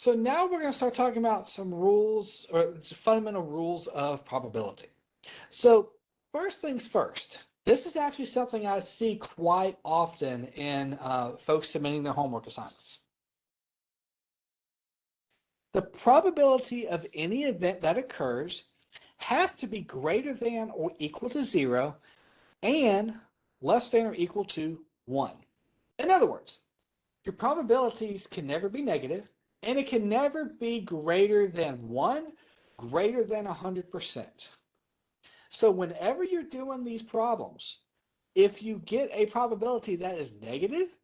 So now we're going to start talking about some rules or fundamental rules of probability. So first things first, this is actually something I see quite often in folks submitting their homework assignments. The probability of any event that occurs has to be greater than or equal to 0 and less than or equal to 1. In other words, your probabilities can never be negative, and it can never be greater than 1, greater than 100%. So whenever you're doing these problems, if you get a probability that is negative,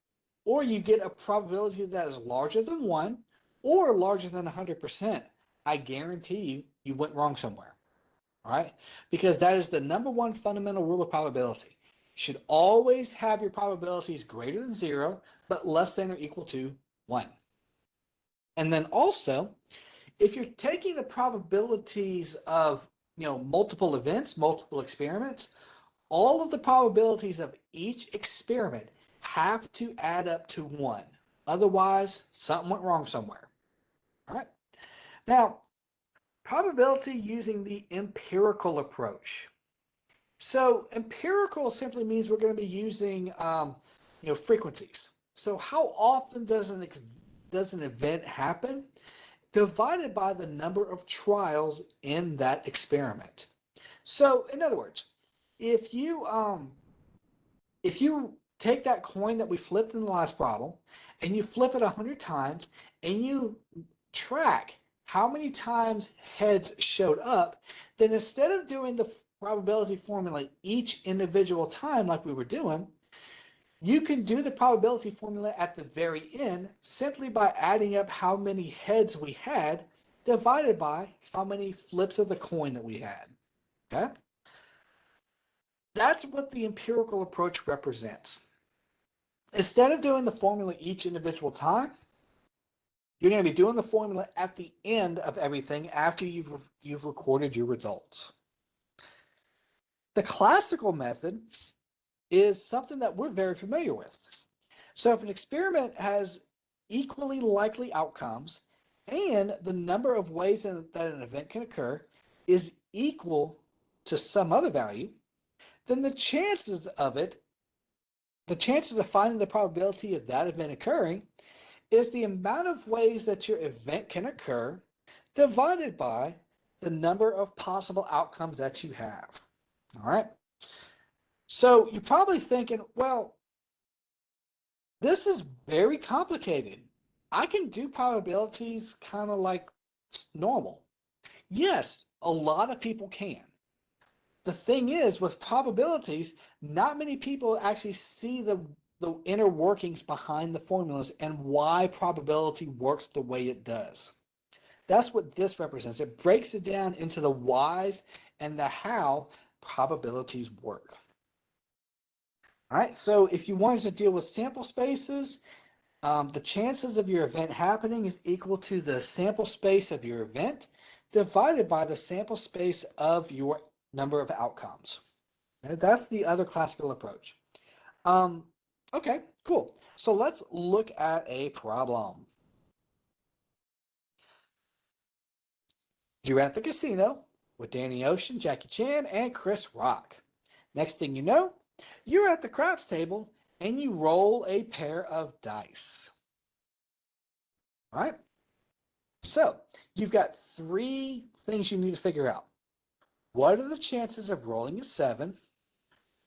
or you get a probability that is larger than 1, or larger than 100%, I guarantee you went wrong somewhere. All right? Because that is the number one fundamental rule of probability. You should always have your probabilities greater than 0, but less than or equal to 1. And then also, if you're taking the probabilities of multiple events, multiple experiments, all of the probabilities of each experiment have to add up to 1. Otherwise, something went wrong somewhere. All right. Now, probability using the empirical approach. So empirical simply means we're going to be using frequencies. So how often does an event happen? Divided by the number of trials in that experiment. So in other words, if you take that coin that we flipped in the last problem and you flip it 100 times and you track how many times heads showed up, then instead of doing the probability formula each individual time like we were doing, you can do the probability formula at the very end simply by adding up how many heads we had divided by how many flips of the coin that we had. Okay? That's what the empirical approach represents. Instead of doing the formula each individual time, you're going to be doing the formula at the end of everything after you've recorded your results. The classical method is something that we're very familiar with. So if an experiment has equally likely outcomes and the number of ways that an event can occur is equal to some other value, then the chances of finding the probability of that event occurring is the amount of ways that your event can occur divided by the number of possible outcomes that you have. All right. So you're probably thinking, well, this is very complicated. I can do probabilities kind of like normal. Yes, a lot of people can. The thing is, with probabilities, not many people actually see the inner workings behind the formulas and why probability works the way it does. That's what this represents. It breaks it down into the whys and the how probabilities work. All right, so if you wanted to deal with sample spaces, the chances of your event happening is equal to the sample space of your event divided by the sample space of your number of outcomes. Okay, that's the other classical approach. Okay, cool. So let's look at a problem. You're at the casino with Danny Ocean, Jackie Chan, and Chris Rock. Next thing you know, you're at the craps table and you roll a pair of dice. All right? So you've got 3 things you need to figure out. What are the chances of rolling a 7?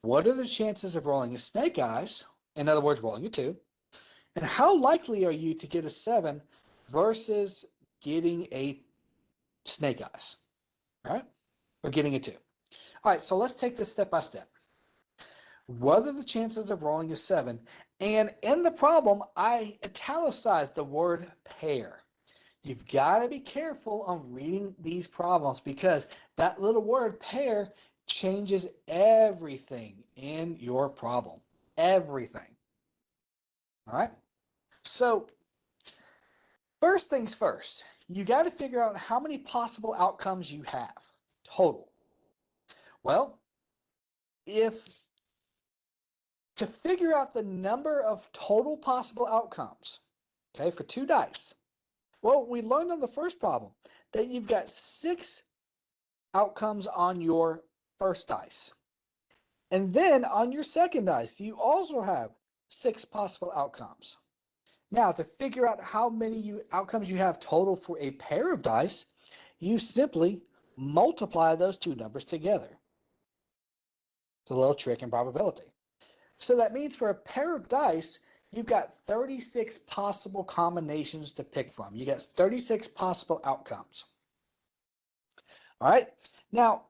What are the chances of rolling a snake eyes? In other words, rolling a 2. And how likely are you to get a 7 versus getting a snake eyes? All right? Or getting a 2. All right, so let's take this step by step. What are the chances of rolling a 7? And in the problem, I italicized the word pair. You've got to be careful on reading these problems because that little word pair changes everything in your problem. Everything. All right? So, first things first, you got to figure out how many possible outcomes you have total. Well, to figure out the number of total possible outcomes, okay, for 2 dice, Well, we learned on the first problem that you've got 6 outcomes on your first dice. And then on your second dice, you also have 6 possible outcomes. Now, to figure out how many outcomes you have total for a pair of dice, you simply multiply those two numbers together. It's a little trick in probability. So that means for a pair of dice, you've got 36 possible combinations to pick from. You get 36 possible outcomes. All right. Now,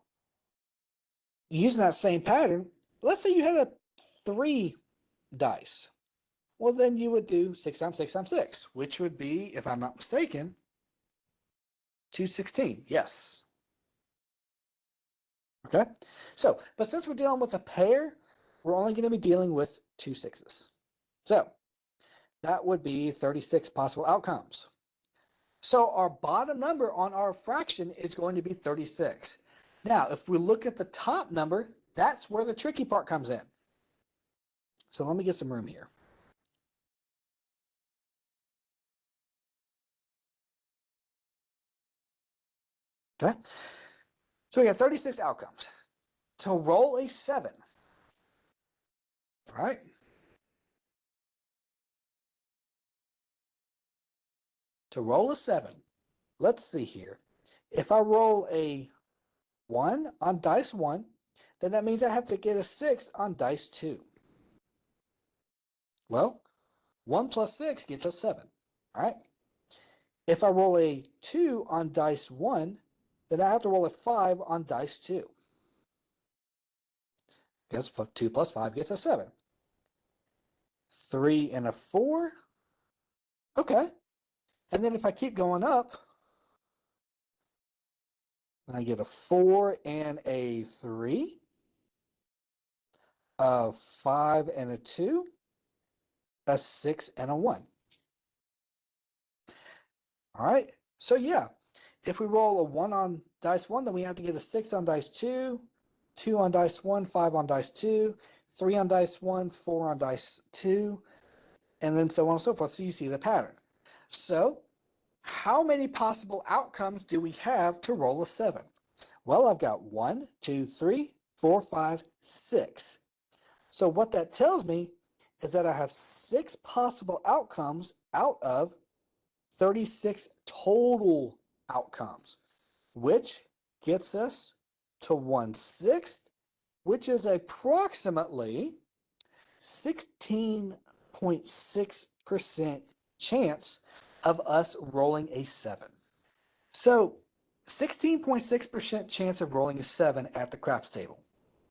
using that same pattern, let's say you had a 3 dice. Well, then you would do 6 times 6 times 6, which would be, if I'm not mistaken, 216. Yes. Okay. So, but since we're dealing with a pair, we're only going to be dealing with 2 sixes. So that would be 36 possible outcomes. So our bottom number on our fraction is going to be 36. Now, if we look at the top number, that's where the tricky part comes in. So let me get some room here. Okay. So we got 36 outcomes. To roll a 7, all right? To roll a 7, let's see here. If I roll a 1 on dice 1, then that means I have to get a 6 on dice 2. Well, 1 plus 6 gets us 7, all right? If I roll a 2 on dice 1, then I have to roll a 5 on dice 2. Because 2 plus 5 gets us 7. 3 and a 4. Okay. And then if I keep going up, I get a 4 and a 3. A 5 and a 2. A 6 and a 1. All right. So yeah, if we roll a 1 on dice 1, then we have to get a 6 on dice 2, 2 on dice 1, 5 on dice 2, 3 on dice 1, 4 on dice 2, and then so on and so forth. So you see the pattern. So how many possible outcomes do we have to roll a 7? Well, I've got 1, 2, 3, 4, 5, 6. So what that tells me is that I have 6 possible outcomes out of 36 total outcomes, which gets us to 1/6, which is approximately 16.6% chance of us rolling a 7. So 16.6% chance of rolling a 7 at the craps table.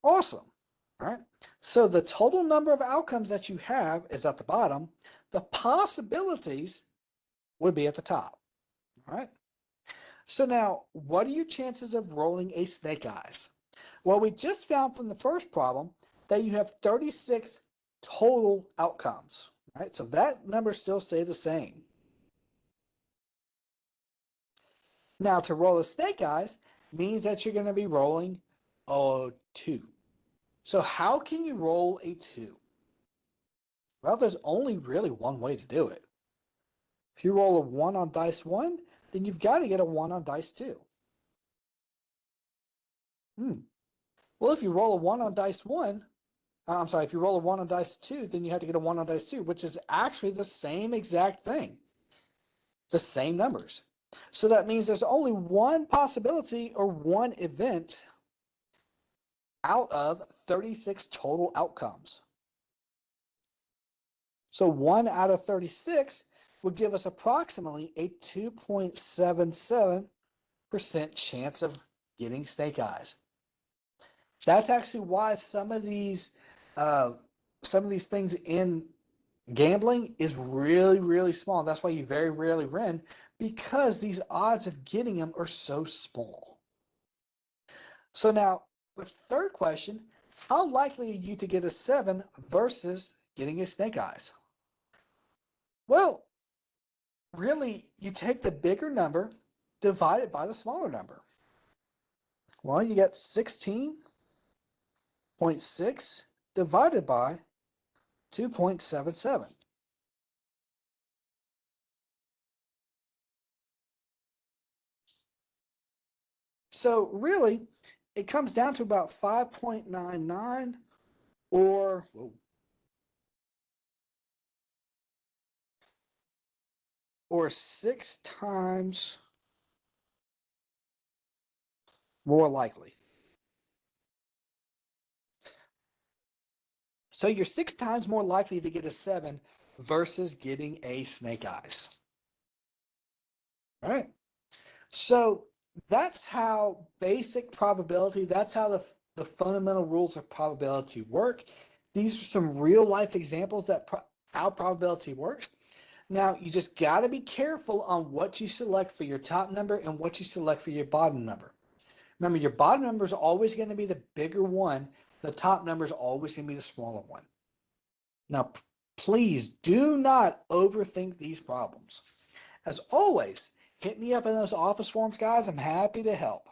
Awesome. All right. So the total number of outcomes that you have is at the bottom. The possibilities would be at the top. All right. So now, what are your chances of rolling a snake eyes? Well, we just found from the first problem that you have 36 total outcomes. Right. So that number still stays the same. Now, to roll a snake eyes means that you're going to be rolling a 2. So how can you roll a 2? Well, there's only really one way to do it. If you roll a 1 on dice 1, then you've got to get a 1 on dice 2. Well, if you roll a 1 on dice 1, I'm sorry, if you roll a 1 on dice 2, then you have to get a 1 on dice 2, which is actually the same exact thing. The same numbers. So that means there's only one possibility or one event out of 36 total outcomes. So 1 out of 36 would give us approximately a 2.77% chance of getting snake eyes. That's actually why some of these things in gambling is really, really small. That's why you very rarely win, because these odds of getting them are so small. So now, the third question, how likely are you to get a 7 versus getting a snake eyes? Well, really, you take the bigger number, divide it by the smaller number. Well, you get 16.6 divided by 2.77. So really, it comes down to about 5.99 or whoa, or 6 times more likely. So you're 6 times more likely to get a 7 versus getting a snake eyes. All right. So that's how basic probability, that's how the fundamental rules of probability work. These are some real life examples that how probability works. Now, you just got to be careful on what you select for your top number and what you select for your bottom number. Remember, your bottom number is always going to be the bigger one. The top number is always going to be the smaller one. Now, please do not overthink these problems. As always, hit me up in those office forms, guys. I'm happy to help.